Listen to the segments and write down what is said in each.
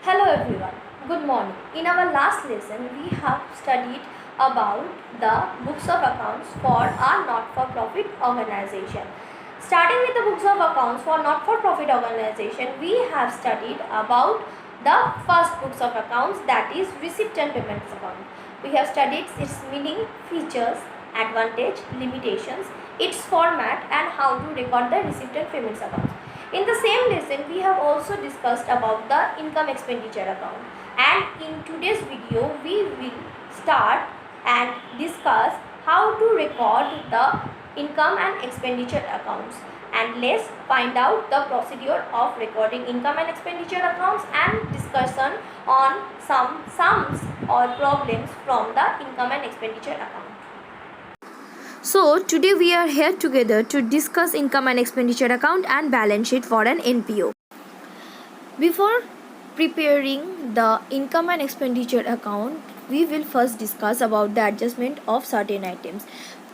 Hello everyone, good morning. In our last lesson, we have studied about the books of accounts for a not-for-profit organization. Starting with the books of accounts for not-for-profit organization, we have studied about the first books of accounts, that is receipt and payments account. We have studied its meaning, features, advantage, limitations, its format and how to record the receipt and payments accounts. In the same lesson, we have also discussed about the income expenditure account, and in today's video we will start and discuss how to record the income and expenditure accounts. And let's find out the procedure of recording income and expenditure accounts and discussion on some sums or problems from the income and expenditure account. So today we are here together to discuss income and expenditure account and balance sheet for an NPO. Before preparing the income and expenditure account, we will first discuss about the adjustment of certain items.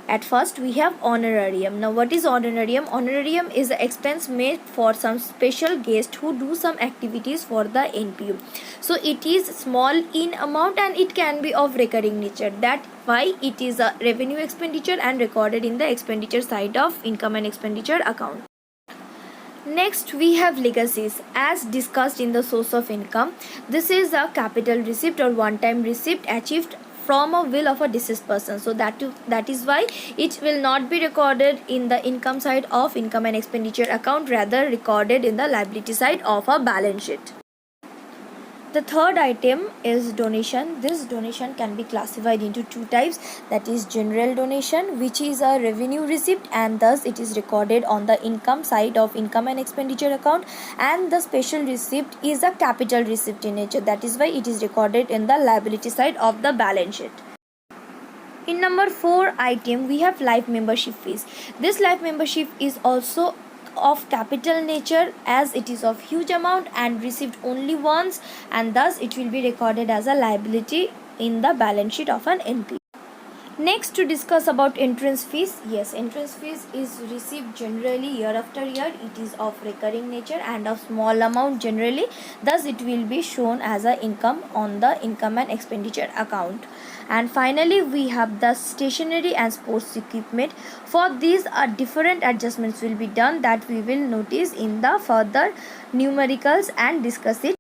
At first we have honorarium. Now what is honorarium? Honorarium is an expense made for some special guest who do some activities for the NPO. So it is small in amount and it can be of recurring nature. That why it is a revenue expenditure and recorded in the expenditure side of income and expenditure account. Next we have legacies. As discussed in the source of income, this is a capital receipt or one-time receipt achieved from a will of a deceased person. So that is why it will not be recorded in the income side of income and expenditure account, rather recorded in the liability side of a balance sheet. The third item is donation. This donation can be classified into two types, that is general donation, which is a revenue receipt and thus it is recorded on the income side of income and expenditure account, and the special receipt is a capital receipt in nature, that is why it is recorded in the liability side of the balance sheet. In number 4 item we have life membership fees. This life membership is also of capital nature as it is of huge amount and received only once, and thus it will be recorded as a liability in the balance sheet of an NPO. Next, to discuss about entrance fees. Yes, entrance fees is received generally year after year. It is of recurring nature and of small amount generally, thus it will be shown as a income on the income and expenditure account. And finally we have the stationery and sports equipment. For these different adjustments will be done that we will notice in the further numericals and discuss it.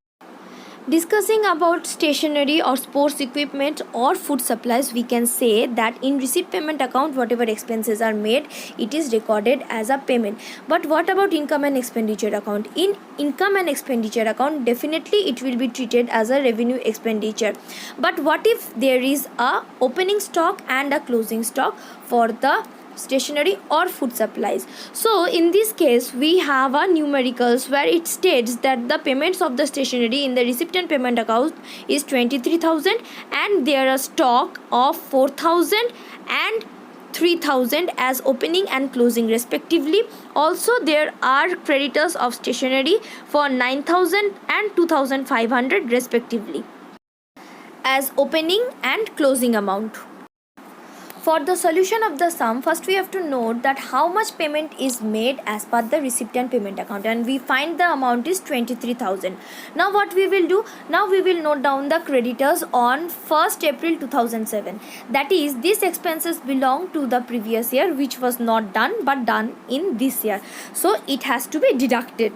Discussing about stationery or sports equipment or food supplies, we can say that in receipt payment account whatever expenses are made, it is recorded as a payment. But what about income and expenditure account? In income and expenditure account, definitely it will be treated as a revenue expenditure. But what if there is a opening stock and a closing stock for the stationery or food supplies? So in this case we have a numericals where it states that the payments of the stationery in the receipt and payment account is 23,000 and there are stock of 4,000 and 3,000 as opening and closing respectively. Also there are creditors of stationery for 9,000 and 2,500 respectively as opening and closing amount. For the solution of the sum, first we have to note that how much payment is made as per the receipt and payment account, and we find the amount is 23,000. Now what we will do? Now we will note down the creditors on 1st April 2007. That is, these expenses belong to the previous year which was not done but done in this year. So it has to be deducted.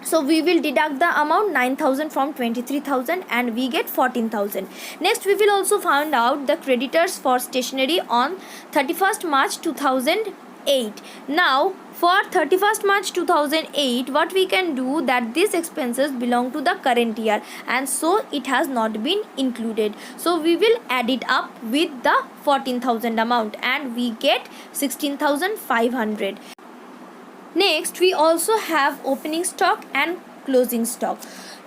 So we will deduct the amount 9,000 from 23,000 and we get 14,000. Next we will also find out the creditors for stationery on 31st March 2008. Now for 31st March 2008 what we can do, that these expenses belong to the current year and so it has not been included. So we will add it up with the 14,000 amount and we get 16,500. Next, we also have opening stock and closing stock.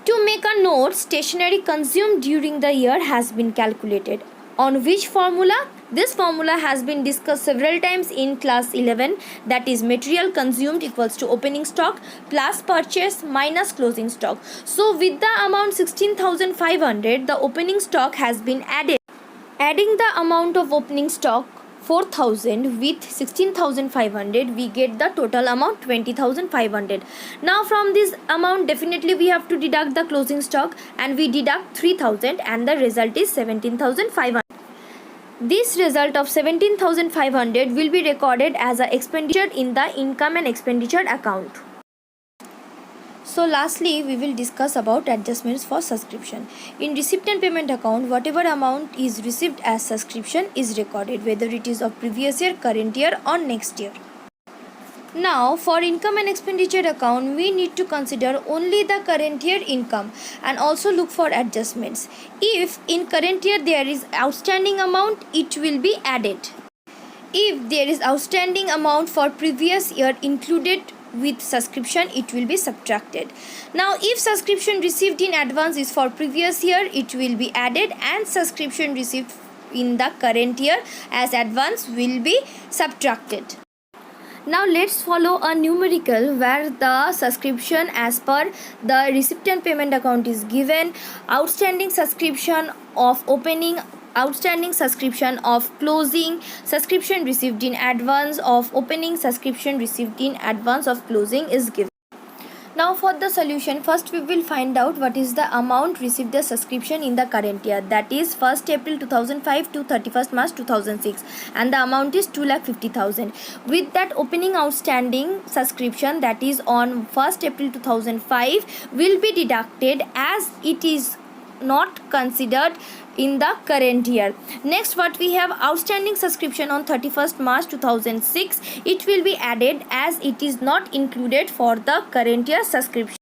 To make a note, stationery consumed during the year has been calculated. On which formula? This formula has been discussed several times in class 11, that is material consumed equals to opening stock plus purchase minus closing stock. So with the amount 16,500, the opening stock has been added. Adding the amount of opening stock 4,000 with 16,500, we get the total amount 20,500. Now from this amount definitely we have to deduct the closing stock, and we deduct 3,000 and the result is 17,500. This result of 17,500 will be recorded as an expenditure in the income and expenditure account. So lastly, we will discuss about adjustments for subscription. In receipt and payment account, whatever amount is received as subscription is recorded, whether it is of previous year, current year or next year. Now for income and expenditure account, we need to consider only the current year income and also look for adjustments. If in current year there is outstanding amount, it will be added. If there is outstanding amount for previous year included with subscription, it will be subtracted. Now if subscription received in advance is for previous year, it will be added, and subscription received in the current year as advance will be subtracted. Now let's follow a numerical where the subscription as per the receipt and payment account is given, outstanding subscription of opening, outstanding subscription of closing, subscription received in advance of opening, subscription received in advance of closing is given. Now for the solution, first we will find out what is the amount received the subscription in the current year, that is 1st April 2005 to 31st March 2006, and the amount is 2,50,000. With that opening outstanding subscription, that is on 1st April 2005, will be deducted as it is not considered in the current year. Next, what we have outstanding subscription on 31st March 2006, it will be added as it is not included for the current year subscription.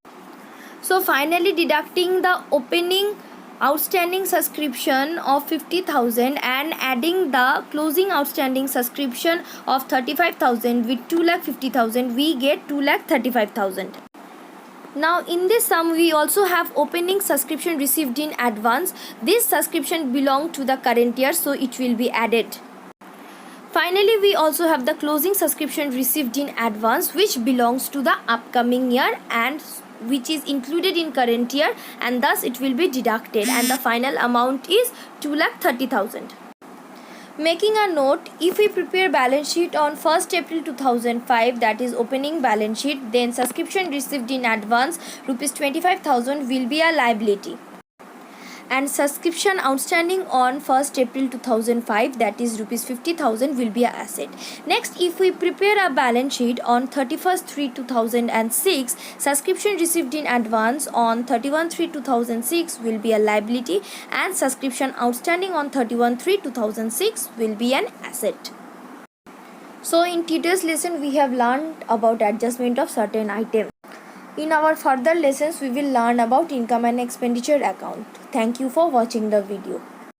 So finally, deducting the opening outstanding subscription of 50,000 and adding the closing outstanding subscription of 35,000 with 2,50,000, we get 2,35,000. Now in this sum we also have opening subscription received in advance. This subscription belongs to the current year, so it will be added. Finally, we also have the closing subscription received in advance, which belongs to the upcoming year and which is included in current year, and thus it will be deducted, and the final amount is 2,30,000. Making a note, if we prepare balance sheet on 1st April 2005, that is opening balance sheet, then subscription received in advance rupees 25,000 will be a liability, and subscription outstanding on 1st April 2005, that is rupees 50,000 will be a asset. Next, if we prepare a balance sheet on 31st/3/2006, subscription received in advance on 31/3/2006 will be a liability, and subscription outstanding on 31/3/2006 will be an asset. So in today's lesson we have learned about adjustment of certain items. In our further lessons, we will learn about income and expenditure account. Thank you for watching the video.